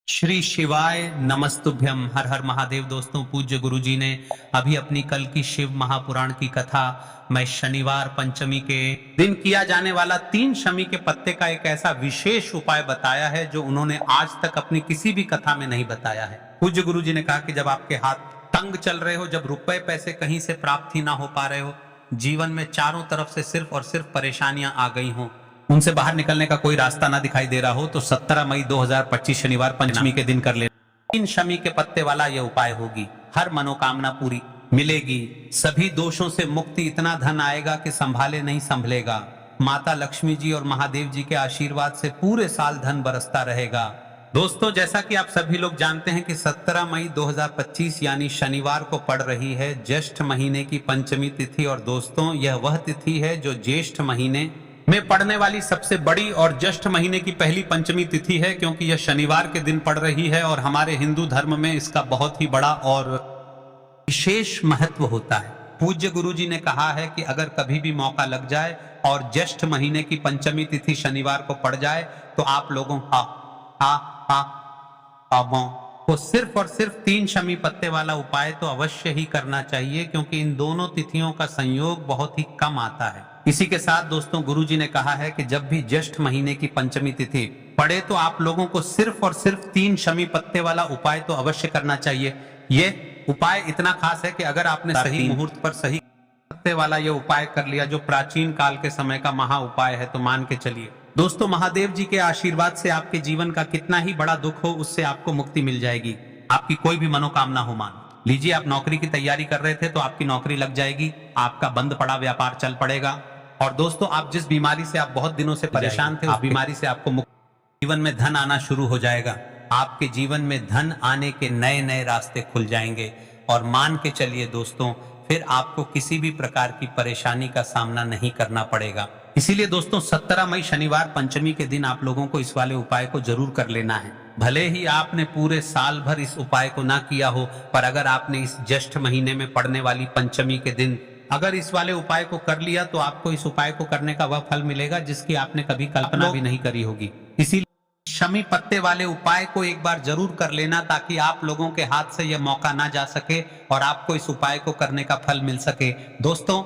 श्री शिवाय नमस्तुभ्यम। हर हर महादेव। दोस्तों, पूज्य गुरु जी ने अभी अपनी कल की शिव महापुराण की कथा मैं शनिवार पंचमी के दिन किया जाने वाला 3 शमी के पत्ते का एक ऐसा विशेष उपाय बताया है जो उन्होंने आज तक अपनी किसी भी कथा में नहीं बताया है। पूज्य गुरु जी ने कहा कि जब आपके हाथ तंग चल रहे हो, जब रुपए पैसे कहीं से प्राप्त ही ना हो पा रहे हो, जीवन में चारों तरफ से सिर्फ और सिर्फ परेशानियां आ गई हो, उनसे बाहर निकलने का कोई रास्ता ना दिखाई दे रहा हो, तो 17 मई 2025 शनिवार पंचमी के दिन कर लेना। 3 शमी के पत्ते वाला यह उपाय होगी। हर मनोकामना पूरी मिलेगी, सभी दोषों से मुक्ति, इतना धन आएगा कि संभाले नहीं संभलेगा। माता लक्ष्मी जी और महादेव जी के आशीर्वाद से पूरे साल धन बरसता रहेगा। दोस्तों, जैसा कि आप सभी लोग जानते हैं कि 17 मई 2025 यानी शनिवार को पड़ रही है ज्येष्ठ महीने की पंचमी तिथि। और दोस्तों, यह वह तिथि है जो ज्येष्ठ महीने में पड़ने वाली सबसे बड़ी और ज्येष्ठ महीने की पहली पंचमी तिथि है, क्योंकि यह शनिवार के दिन पड़ रही है और हमारे हिंदू धर्म में इसका बहुत ही बड़ा और विशेष महत्व होता है। पूज्य गुरु जी ने कहा है कि अगर कभी भी मौका लग जाए और ज्येष्ठ महीने की पंचमी तिथि शनिवार को पड़ जाए तो आप लोगों को सिर्फ और सिर्फ 3 शमी पत्ते वाला उपाय तो अवश्य ही करना चाहिए, क्योंकि इन दोनों तिथियों का संयोग बहुत ही कम आता है। इसी के साथ दोस्तों, गुरुजी ने कहा है कि जब भी ज्येष्ठ महीने की पंचमी तिथि पड़े तो आप लोगों को सिर्फ और सिर्फ 3 शमी पत्ते वाला उपाय तो अवश्य करना चाहिए। ये उपाय इतना खास है कि अगर आपने सही मुहूर्त पर सही पत्ते वाला ये उपाय कर लिया, जो प्राचीन काल के समय का महा उपाय है, तो मान के चलिए दोस्तों, महादेव जी के आशीर्वाद से आपके जीवन का कितना ही बड़ा दुख हो, उससे आपको मुक्ति मिल जाएगी। आपकी कोई भी मनोकामना हो, मान लीजिए आप नौकरी की तैयारी कर रहे थे तो आपकी नौकरी लग जाएगी, आपका बंद पड़ा व्यापार चल पड़ेगा। और दोस्तों, आप जिस बीमारी से आप बहुत दिनों से परेशान थे, उस बीमारी से आपको मुक्ति, जीवन में धन आना शुरू हो जाएगा। आपके जीवन में धन आने के नए नए रास्ते खुल जाएंगे। और मान के चलिए दोस्तों, फिर आपको किसी भी प्रकार की परेशानी का सामना नहीं करना पड़ेगा। इसीलिए दोस्तों, 17 मई शनिवार पंचमी के दिन आप लोगों को इस वाले उपाय को जरूर कर लेना है। भले ही आपने पूरे साल भर इस उपाय को ना किया हो, पर अगर आपने इस ज्येष्ठ महीने में पड़ने वाली पंचमी के दिन अगर इस वाले उपाय को कर लिया तो आपको इस उपाय को करने का वह फल मिलेगा जिसकी आपने कभी कल्पना भी नहीं करी होगी। इसीलिए शमी पत्ते वाले उपाय को एक बार जरूर कर लेना, ताकि आप लोगों के हाथ से यह मौका ना जा सके और आपको इस उपाय को करने का फल मिल सके। दोस्तों,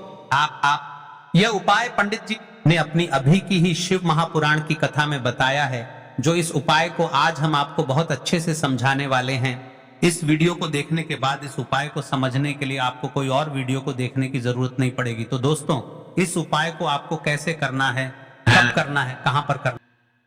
यह उपाय पंडित जी ने अपनी अभी की ही शिव महापुराण की कथा में बताया है, जो इस उपाय को आज हम आपको बहुत अच्छे से समझाने वाले हैं। इस वीडियो को देखने के बाद इस उपाय को समझने के लिए आपको कोई और वीडियो को देखने की जरूरत नहीं पड़ेगी। तो दोस्तों, इस उपाय को आपको कैसे करना है, कब करना है, कहां पर करना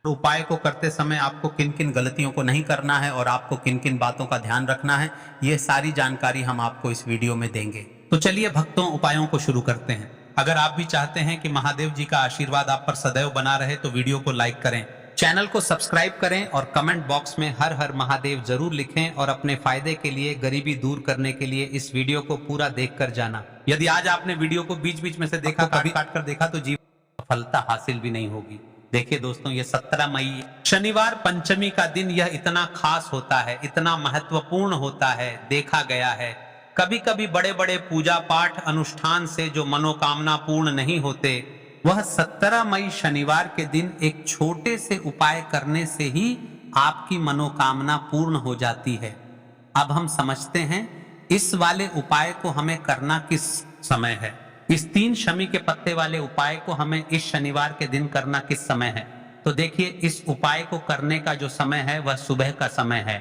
है, उपाय को करते समय आपको किन किन गलतियों को नहीं करना है और आपको किन किन बातों का ध्यान रखना है, ये सारी जानकारी हम आपको इस वीडियो में देंगे। तो चलिए भक्तों, उपायों को शुरू करते हैं। अगर आप भी चाहते हैं कि महादेव जी का आशीर्वाद आप पर सदैव बना रहे तो वीडियो को लाइक करें, चैनल को सब्सक्राइब करें और कमेंट बॉक्स में हर हर महादेव जरूर लिखें। और अपने फायदे के लिए, गरीबी दूर करने के लिए इस वीडियो को पूरा देखकर जाना। यदि आज आपने वीडियो को बीच बीच में से देखा, कभी काट कर देखा, तो जीवन में सफलता हासिल भी नहीं होगी। देखिए दोस्तों, ये 17 मई शनिवार पंचमी का दिन यह इतना खास होता है, इतना महत्वपूर्ण होता है। देखा गया है कभी कभी बड़े बड़े पूजा पाठ अनुष्ठान से जो मनोकामना पूर्ण नहीं होते, वह 17 मई शनिवार के दिन एक छोटे से उपाय करने से ही आपकी मनोकामना पूर्ण हो जाती है। अब हम समझते हैं इस वाले उपाय को हमें करना किस समय है। इस 3 शमी के पत्ते वाले उपाय को हमें इस शनिवार के दिन करना किस समय है। तो देखिए, इस उपाय को करने का जो समय है वह सुबह का समय है,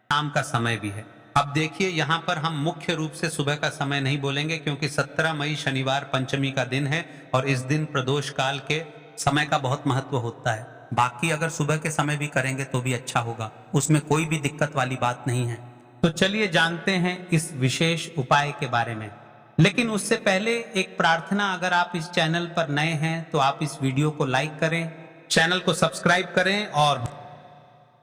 शाम का समय भी है। अब देखिए, यहाँ पर हम मुख्य रूप से सुबह का समय नहीं बोलेंगे, क्योंकि 17 मई शनिवार पंचमी का दिन है और इस दिन प्रदोष काल के समय का बहुत महत्व होता है। बाकी अगर सुबह के समय भी करेंगे तो भी अच्छा होगा, उसमें कोई भी दिक्कत वाली बात नहीं है। तो चलिए जानते हैं इस विशेष उपाय के बारे में। लेकिन उससे पहले एक प्रार्थना, अगर आप इस चैनल पर नए हैं तो आप इस वीडियो को लाइक करें, चैनल को सब्सक्राइब करें और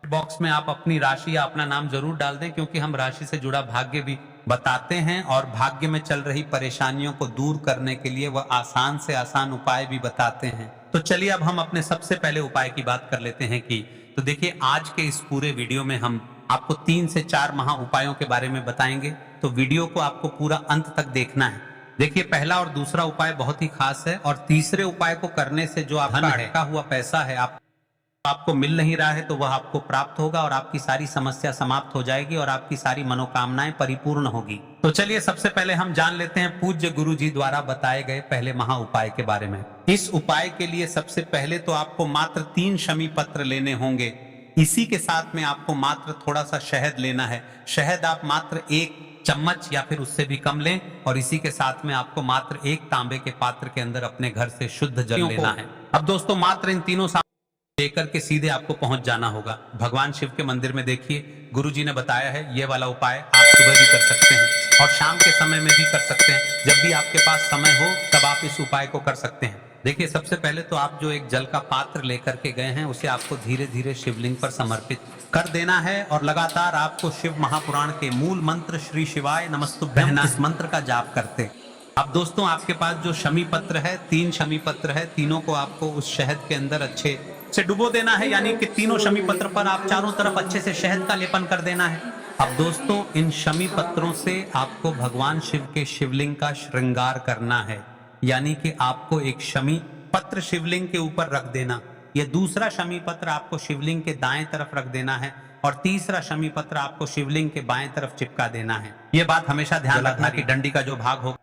बॉक्स में आप अपनी राशि या अपना नाम जरूर डाल दें, क्योंकि हम राशि से जुड़ा भाग्य भी बताते हैं और भाग्य में चल रही परेशानियों को दूर करने के लिए वह आसान से आसान उपाय भी बताते हैं। तो चलिए अब हम अपने सबसे पहले उपाय की बात कर लेते हैं कि तो देखिए, आज के इस पूरे वीडियो में हम आपको 3 से 4 महा उपायों के बारे में बताएंगे। तो वीडियो को आपको पूरा अंत तक देखना है। देखिए, पहला और दूसरा उपाय बहुत ही खास है और तीसरे उपाय को करने से जो आपका अटका हुआ पैसा है, आप आपको मिल नहीं रहा है तो वह आपको प्राप्त होगा और आपकी सारी समस्या समाप्त हो जाएगी और आपकी सारी मनोकामनाएं परिपूर्ण होगी। तो चलिए सबसे पहले हम जान लेते हैं पूज्य गुरु जी द्वारा बताए गए पहले महा उपाय के बारे में। इस उपाय के लिए सबसे पहले तो आपको मात्र 3 शमी पत्र लेने होंगे। इसी के साथ में आपको मात्र थोड़ा सा शहद लेना है। शहद आप मात्र 1 चम्मच या फिर उससे भी कम लें और इसी के साथ में आपको मात्र 1 तांबे के पात्र के अंदर अपने घर से शुद्ध जल लेना है। अब दोस्तों मात्र इन तीनों लेकर के सीधे आपको पहुंच जाना होगा भगवान शिव के मंदिर में। देखिए गुरुजी ने बताया है ये वाला उपाय आप सुबह भी कर सकते हैं और शाम के समय में भी कर सकते हैं। जब भी आपके पास समय हो तब आप इस उपाय को कर सकते हैं। देखिए सबसे पहले तो आप जो एक जल का पात्र लेकर के गए हैं उसे आपको धीरे धीरे शिवलिंग पर समर्पित कर देना है और लगातार आपको शिव महापुराण के मूल मंत्र श्री शिवाय नमस्तुभ्यम इस मंत्र का जाप करते। अब दोस्तों आपके पास जो शमी पत्र है 3 शमी पत्र है, तीनों को आपको उस शहद के अंदर अच्छे से डुबो देना है, यानी कि तीनों शमी पत्र पर आप चारों तरफ अच्छे से शहद का लेपन कर देना है। अब दोस्तों इन शमी पत्रों से आपको भगवान शिव के शिवलिंग का श्रृंगार करना है, यानी कि आपको एक शमी पत्र शिवलिंग के ऊपर रख देना, यह दूसरा शमी पत्र आपको शिवलिंग के दाएं तरफ रख देना है और तीसरा शमी पत्र आपको शिवलिंग के बाएं तरफ चिपका देना है। यह बात हमेशा ध्यान रखना कि डंडी का जो भाग होगा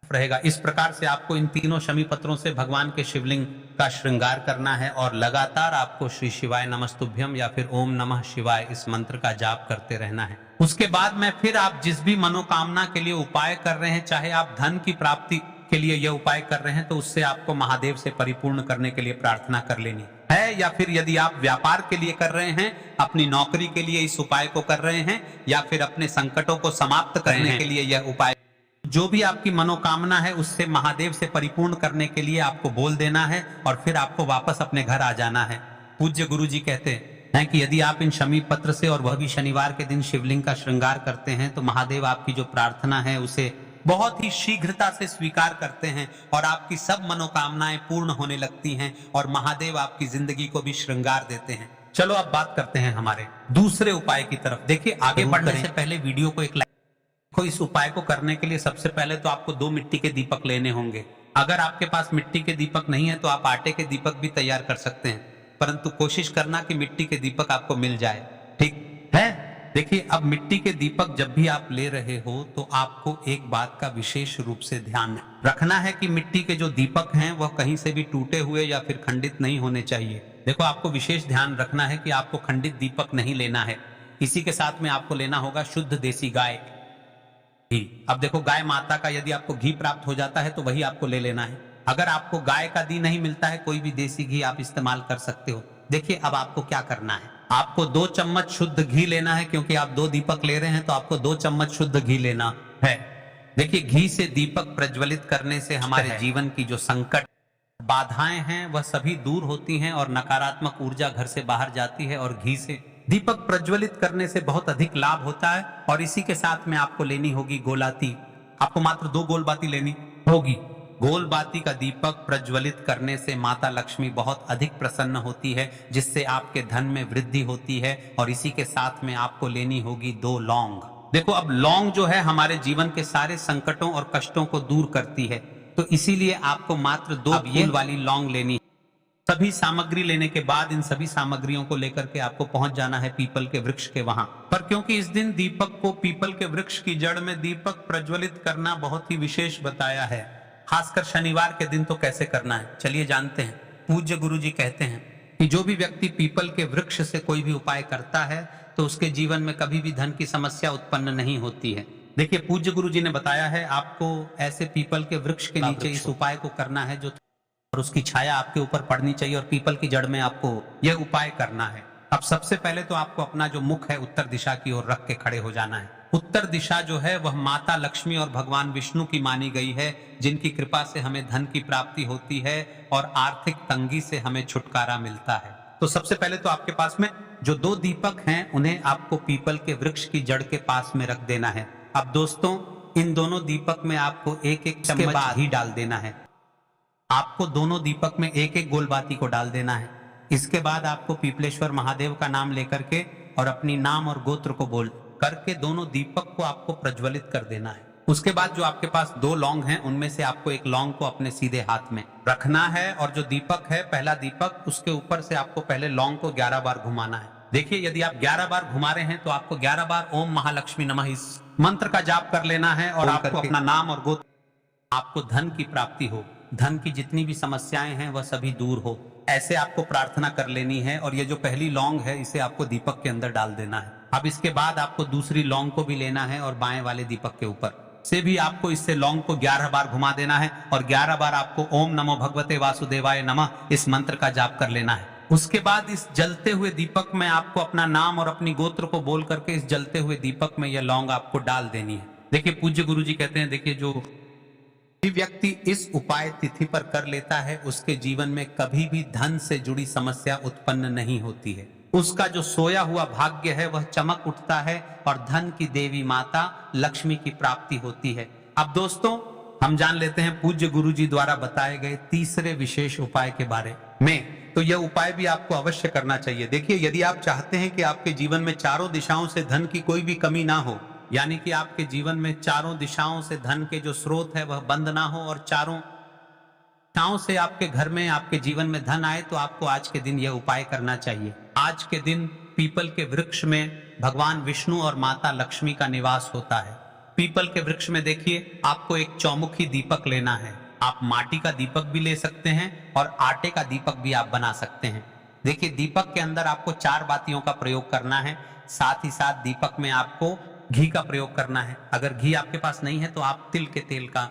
रहेगा। इस प्रकार से आपको इन तीनों शमी पत्रों से भगवान के शिवलिंग का श्रृंगार करना है और लगातार आपको श्री शिवाय नमस्तुभ्यम या फिर ओम नमः शिवाय इस मंत्र का जाप करते रहना है। उसके बाद में फिर आप जिस भी मनोकामना के लिए उपाय कर रहे हैं, चाहे आप धन की प्राप्ति के लिए यह उपाय कर रहे हैं तो उससे आपको महादेव से परिपूर्ण करने के लिए प्रार्थना कर लेनी है, या फिर यदि आप व्यापार के लिए कर रहे हैं, अपनी नौकरी के लिए इस उपाय को कर रहे हैं, या फिर अपने संकटों को समाप्त करने के लिए यह उपाय, जो भी आपकी मनोकामना है उससे महादेव से परिपूर्ण करने के लिए आपको बोल देना है और फिर आपको वापस अपने घर आ जाना है। पूज्य गुरु जी कहते हैं कि यदि आप इन शमी पत्र से और वह भी शनिवार के दिन शिवलिंग का श्रृंगार करते हैं तो महादेव आपकी जो प्रार्थना है उसे बहुत ही शीघ्रता से स्वीकार करते हैं और आपकी सब मनोकामनाएं पूर्ण होने लगती हैं और महादेव आपकी जिंदगी को भी श्रृंगार देते हैं। चलो अब बात करते हैं हमारे दूसरे उपाय की तरफ। देखिए आगे बढ़ने से पहले वीडियो को एक इस उपाय को करने के लिए सबसे पहले तो आपको 2 मिट्टी के दीपक लेने होंगे। अगर आपके पास मिट्टी के दीपक नहीं है तो आप आटे के दीपक भी तैयार कर सकते हैं, परंतु कोशिश करना कि मिट्टी के दीपक आपको मिल जाए, ठीक है। देखिए अब मिट्टी के दीपक जब भी आप ले रहे हो तो आपको एक बात का विशेष रूप से ध्यान रखना है कि मिट्टी के जो दीपक हैं वह कहीं से भी टूटे हुए या फिर खंडित नहीं होने चाहिए। देखो आपको विशेष ध्यान रखना है कि आपको खंडित दीपक नहीं लेना है। इसी के साथ में आपको लेना होगा शुद्ध देसी गाय घी। अब देखो गाय माता का यदि आपको घी प्राप्त हो जाता है तो वही आपको ले लेना है। अगर आपको गाय का घी नहीं मिलता है, कोई भी देसी घी आप इस्तेमाल कर सकते हो। देखिए अब आपको क्या करना है, आपको 2 चम्मच शुद्ध घी लेना है, क्योंकि आप 2 दीपक ले रहे हैं तो आपको 2 चम्मच शुद्ध घी लेना है। देखिए घी से दीपक प्रज्वलित करने से हमारे जीवन की जो संकट बाधाएं हैं वह सभी दूर होती हैं और नकारात्मक ऊर्जा घर से बाहर जाती है और घी से दीपक प्रज्वलित करने से बहुत अधिक लाभ होता है। और इसी के साथ में आपको लेनी होगी गोलाती। आपको मात्र 2 गोलबाती लेनी होगी। गोलबाती का दीपक प्रज्वलित करने से माता लक्ष्मी बहुत अधिक प्रसन्न होती है, जिससे आपके धन में वृद्धि होती है। और इसी के साथ में आपको लेनी होगी 2 लौंग। देखो अब लौंग जो है हमारे जीवन के सारे संकटों और कष्टों को दूर करती है, तो इसीलिए आपको मात्र 2 फूल वाली लौंग लेनी। सभी सामग्री लेने के बाद इन सभी सामग्रियों को लेकर के आपको पहुंच जाना है पीपल के वृक्ष के वहां पर, क्योंकि इस दिन दीपक को पीपल के वृक्ष की जड़ में दीपक प्रज्वलित करना बहुत ही विशेष बताया है। खासकर शनिवार के दिन तो कैसे करना है चलिए जानते हैं। पूज्य गुरु जी कहते हैं कि जो भी व्यक्ति पीपल के वृक्ष से कोई भी उपाय करता है तो उसके जीवन में कभी भी धन की समस्या उत्पन्न नहीं होती है। देखिए पूज्य गुरु जी ने बताया है आपको ऐसे पीपल के वृक्ष के नीचे इस उपाय को करना है जो और उसकी छाया आपके ऊपर पड़नी चाहिए और पीपल की जड़ में आपको यह उपाय करना है। अब सबसे पहले तो आपको अपना जो मुख है उत्तर दिशा की ओर रख के खड़े हो जाना है। उत्तर दिशा जो है वह माता लक्ष्मी और भगवान विष्णु की मानी गई है, जिनकी कृपा से हमें धन की प्राप्ति होती है और आर्थिक तंगी से हमें छुटकारा मिलता है। तो सबसे पहले तो आपके पास में जो 2 दीपक हैं उन्हें आपको पीपल के वृक्ष की जड़ के पास में रख देना है। अब दोस्तों इन दोनों दीपक में आपको 1-1 चम्मच घी डाल देना है। आपको दोनों दीपक में 1-1 गोलबाती को डाल देना है। इसके बाद आपको पीपलेश्वर महादेव का नाम लेकर के और अपनी नाम और गोत्र को बोल करके दोनों दीपक को आपको प्रज्वलित कर देना है। उसके बाद जो आपके पास 2 लौंग हैं उनमें से आपको एक लौंग को अपने सीधे हाथ में रखना है और जो दीपक है, पहला दीपक, उसके ऊपर से आपको पहले लौंग को 11 बार घुमाना है। देखिए, यदि आप 11 बार घुमा रहे हैं तो आपको 11 बार ओम महालक्ष्मी नमः इस मंत्र का जाप कर लेना है और आपको अपना नाम और गोत्र, आपको धन की प्राप्ति हो, धन की जितनी भी समस्याएं हैं वह सभी दूर हो, ऐसे आपको प्रार्थना कर लेनी है। और ये जो पहली लौंग है इसे आपको दीपक के अंदर डाल देना है। अब इसके बाद आपको दूसरी लौंग को भी लेना है और बाएं वाले दीपक के ऊपर से भी आपको इससे लौंग को 11 बार घुमा देना है और 11 बार आपको ओम नमो भगवते वासुदेवाय नमः इस मंत्र का जाप कर लेना है। उसके बाद इस जलते हुए दीपक में आपको अपना नाम और अपनी गोत्र को बोल करके इस जलते हुए दीपक में यह लौंग आपको डाल देनी है। देखिए, पूज्य गुरु जी कहते हैं, देखिए, जो व्यक्ति इस उपाय तिथि पर कर लेता है उसके जीवन में कभी भी धन से जुड़ी समस्या उत्पन्न नहीं होती है। उसका जो सोया हुआ भाग्य है वह चमक उठता है और धन की देवी माता लक्ष्मी की प्राप्ति होती है। अब दोस्तों, हम जान लेते हैं पूज्य गुरु जी द्वारा बताए गए तीसरे विशेष उपाय के बारे में। तो यह उपाय भी आपको अवश्य करना चाहिए। देखिए, यदि आप चाहते हैं कि आपके जीवन में चारों दिशाओं से धन की कोई भी कमी ना हो, यानी कि आपके जीवन में चारों दिशाओं से धन के जो स्रोत है वह बंद ना हो और चारों दिशाओं से आपके घर में, आपके जीवन में धन आए, तो आपको आज के दिन यह उपाय करना चाहिए। आज के दिन पीपल के वृक्ष में भगवान विष्णु और माता लक्ष्मी का निवास होता है। पीपल के वृक्ष में देखिए, आपको एक चौमुखी दीपक लेना है। आप माटी का दीपक भी ले सकते हैं और आटे का दीपक भी आप बना सकते हैं। देखिए, दीपक के अंदर आपको 4 बातियों का प्रयोग करना है। साथ ही साथ दीपक में आपको घी का प्रयोग करना है। अगर घी आपके पास नहीं है तो आप तिल के तेल का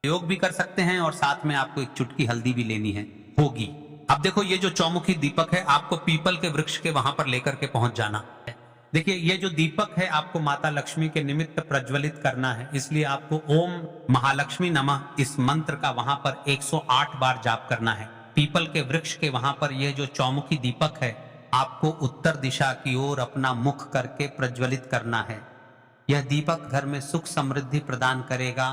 प्रयोग भी कर सकते हैं और साथ में आपको एक चुटकी हल्दी भी लेनी है होगी। अब देखो, ये जो चौमुखी दीपक है आपको पीपल के वृक्ष के वहां पर लेकर के पहुंच जाना है। देखिए, ये जो दीपक है आपको माता लक्ष्मी के निमित्त प्रज्वलित करना है, इसलिए आपको ओम महालक्ष्मी नमः इस मंत्र का वहां पर 108 बार जाप करना है। पीपल के वृक्ष के वहां पर यह जो चौमुखी दीपक है आपको उत्तर दिशा की ओर अपना मुख करके प्रज्वलित करना है। यह दीपक घर में सुख समृद्धि प्रदान करेगा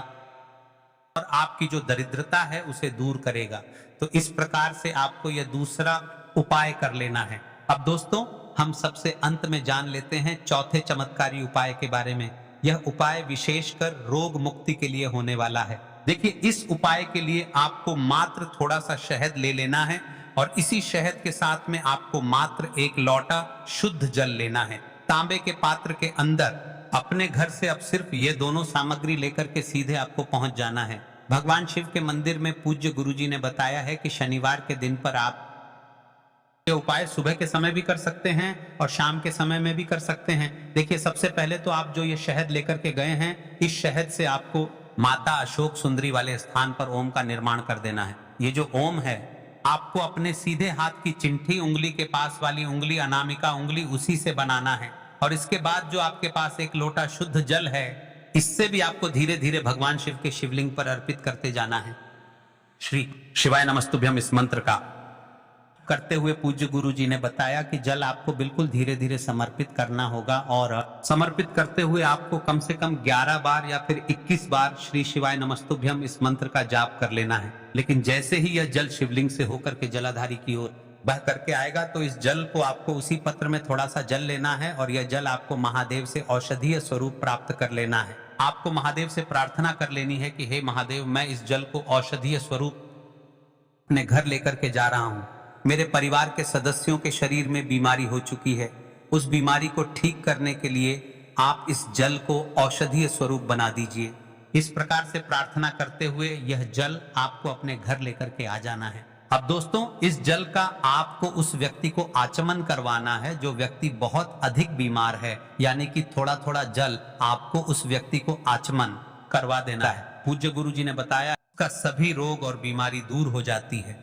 और आपकी जो दरिद्रता है उसे दूर करेगा। तो इस प्रकार से आपको यह दूसरा उपाय कर लेना है। अब दोस्तों, हम सबसे अंत में जान लेते हैं चौथे चमत्कारी उपाय के बारे में। यह उपाय विशेषकर रोग मुक्ति के लिए होने वाला है। देखिए, इस उपाय के लिए आपको मात्र थोड़ा सा शहद ले लेना है और इसी शहद के साथ में आपको मात्र 1 लोटा शुद्ध जल लेना है। तांबे के पात्र के अंदर अपने घर से अब सिर्फ ये दोनों सामग्री लेकर के सीधे आपको पहुंच जाना है। भगवान शिव के मंदिर में पूज्य गुरुजी ने बताया है कि शनिवार के दिन पर आप ये उपाय सुबह के समय भी कर सकते हैं और शाम के समय में भी कर सकते हैं। देखिए, सबसे पहले तो आप जो ये शहद लेकर के गए हैं, इस शहद से आपको माता अशोक सुंदरी वाले स्थान पर ओम का निर्माण कर देना है। ये जो ओम है आपको अपने सीधे हाथ की चिंठी उंगली के पास वाली उंगली, अनामिका उंगली, उसी से बनाना है। और इसके बाद जो आपके पास 1 लोटा शुद्ध जल है, इससे भी आपको धीरे धीरे भगवान शिव के शिवलिंग पर अर्पित करते जाना है। श्री शिवाय नमस्तुभ्यम इस मंत्र का करते हुए पूज्य गुरु जी ने बताया कि जल आपको बिल्कुल धीरे धीरे समर्पित करना होगा और समर्पित करते हुए आपको कम से कम 11 बार या फिर 21 बार श्री शिवाय नमस्तुभ्यम इस मंत्र का जाप कर लेना है। लेकिन जैसे ही यह जल शिवलिंग से होकर के जलाधारी की ओर बह करके आएगा तो इस जल को आपको उसी पत्र में थोड़ा सा जल लेना है और यह जल आपको महादेव से औषधीय स्वरूप प्राप्त कर लेना है। आपको महादेव से प्रार्थना कर लेनी है कि हे महादेव, मैं इस जल को औषधीय स्वरूप अपने घर लेकर के जा रहा हूँ। मेरे परिवार के सदस्यों के शरीर में बीमारी हो चुकी है, उस बीमारी को ठीक करने के लिए आप इस जल को औषधीय स्वरूप बना दीजिए। इस प्रकार से प्रार्थना करते हुए यह जल आपको अपने घर लेकर के आ जाना है। अब दोस्तों, इस जल का आपको उस व्यक्ति को आचमन करवाना है जो व्यक्ति बहुत अधिक बीमार है, यानी कि थोड़ा थोड़ा जल आपको उस व्यक्ति को आचमन करवा देना है। पूज्य गुरु जी ने बताया का सभी रोग और बीमारी दूर हो जाती है।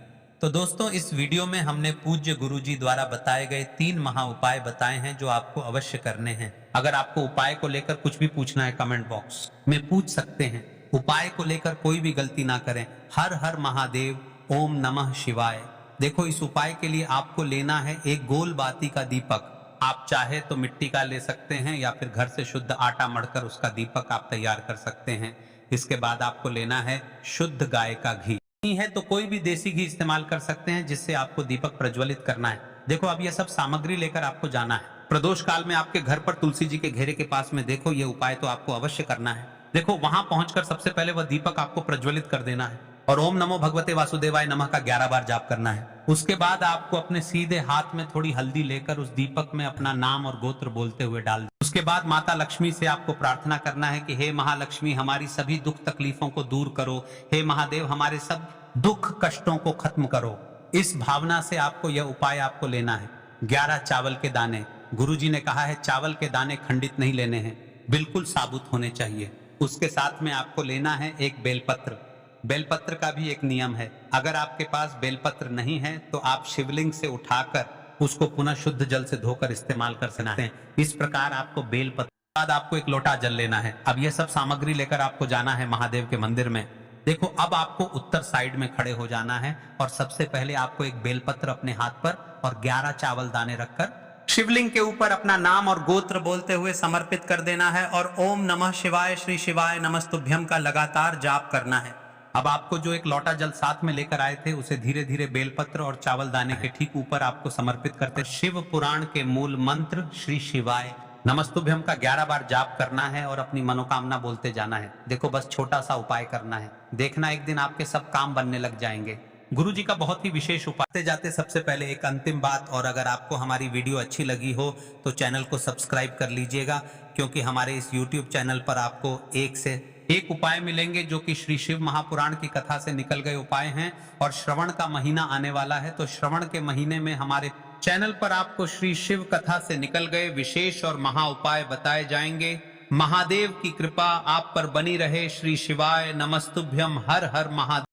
तो दोस्तों, इस वीडियो में हमने पूज्य गुरुजी द्वारा बताए गए 3 महा उपाय बताए हैं जो आपको अवश्य करने हैं। अगर आपको उपाय को लेकर कुछ भी पूछना है कमेंट बॉक्स में पूछ सकते हैं। उपाय को लेकर कोई भी गलती ना करें। हर हर महादेव, ओम नमः शिवाय। देखो, इस उपाय के लिए आपको लेना है एक गोल बाती का दीपक। आप चाहे तो मिट्टी का ले सकते हैं या फिर घर से शुद्ध आटा मढ़कर उसका दीपक आप तैयार कर सकते हैं। इसके बाद आपको लेना है शुद्ध गाय का घी। नहीं है तो कोई भी देसी घी इस्तेमाल कर सकते हैं जिससे आपको दीपक प्रज्वलित करना है। देखो, अब यह सब सामग्री लेकर आपको जाना है। प्रदोष काल में आपके घर पर तुलसी जी के घेरे के पास में देखो, ये उपाय तो आपको अवश्य करना है। देखो वहां पहुंचकर सबसे पहले वह दीपक आपको प्रज्वलित कर देना है और ओम नमो भगवते वासुदेवाय नमः का 11 बार जाप करना है। उसके बाद आपको अपने सीधे हाथ में थोड़ी हल्दी लेकर उस दीपक में अपना नाम और गोत्र बोलते हुए डाल दें। उसके बाद माता लक्ष्मी से आपको प्रार्थना करना है कि हे महालक्ष्मी, हमारी सभी दुख तकलीफों को दूर करो, हे महादेव हमारे सब दुख कष्टों को खत्म करो। इस भावना से आपको यह उपाय आपको लेना है। 11 चावल के दाने, गुरुजी ने कहा है चावल के दाने खंडित नहीं लेने हैं, बिल्कुल साबुत होने चाहिए। उसके साथ में आपको लेना है एक बेलपत्र। बेलपत्र का भी एक नियम है, अगर आपके पास बेलपत्र नहीं है तो आप शिवलिंग से उठाकर उसको पुनः शुद्ध जल से धोकर इस्तेमाल कर सकते हैं। इस प्रकार आपको बेलपत्र, बाद आपको एक लोटा जल लेना है। अब यह सब सामग्री लेकर आपको जाना है महादेव के मंदिर में। देखो अब आपको उत्तर साइड में खड़े हो जाना है और सबसे पहले आपको एक बेलपत्र अपने हाथ पर और 11 चावल दाने रखकर शिवलिंग के ऊपर अपना नाम और गोत्र बोलते हुए समर्पित कर देना है और ओम नमः शिवाय श्री शिवाय नमस्तुभ्यम का लगातार जाप करना है। अब आपको जो एक लोटा जल साथ में लेकर आए थे उसे धीरे धीरे बेलपत्र और चावल दाने के ठीक ऊपर आपको समर्पित करते शिव पुराण के मूल मंत्र श्री शिवाय नमस्तुभ्यम का 11 बार जाप करना है और अपनी मनोकामना बोलते जाना है। देखो बस छोटा सा उपाय करना है, देखना एक दिन आपके सब काम बनने लग जाएंगे। गुरु जी का बहुत ही विशेष उपाय। जाते सबसे पहले एक अंतिम बात, और अगर आपको हमारी वीडियो अच्छी लगी हो तो चैनल को सब्सक्राइब कर लीजिएगा, क्योंकि हमारे इस YouTube चैनल पर आपको एक से एक उपाय मिलेंगे जो कि श्री शिव महापुराण की कथा से निकल गए उपाय हैं। और श्रवण का महीना आने वाला है, तो श्रवण के महीने में हमारे चैनल पर आपको श्री शिव कथा से निकल गए विशेष और महा उपाय बताए जाएंगे। महादेव की कृपा आप पर बनी रहे। श्री शिवाय नमस्तुभ्यम। हर हर महादेव।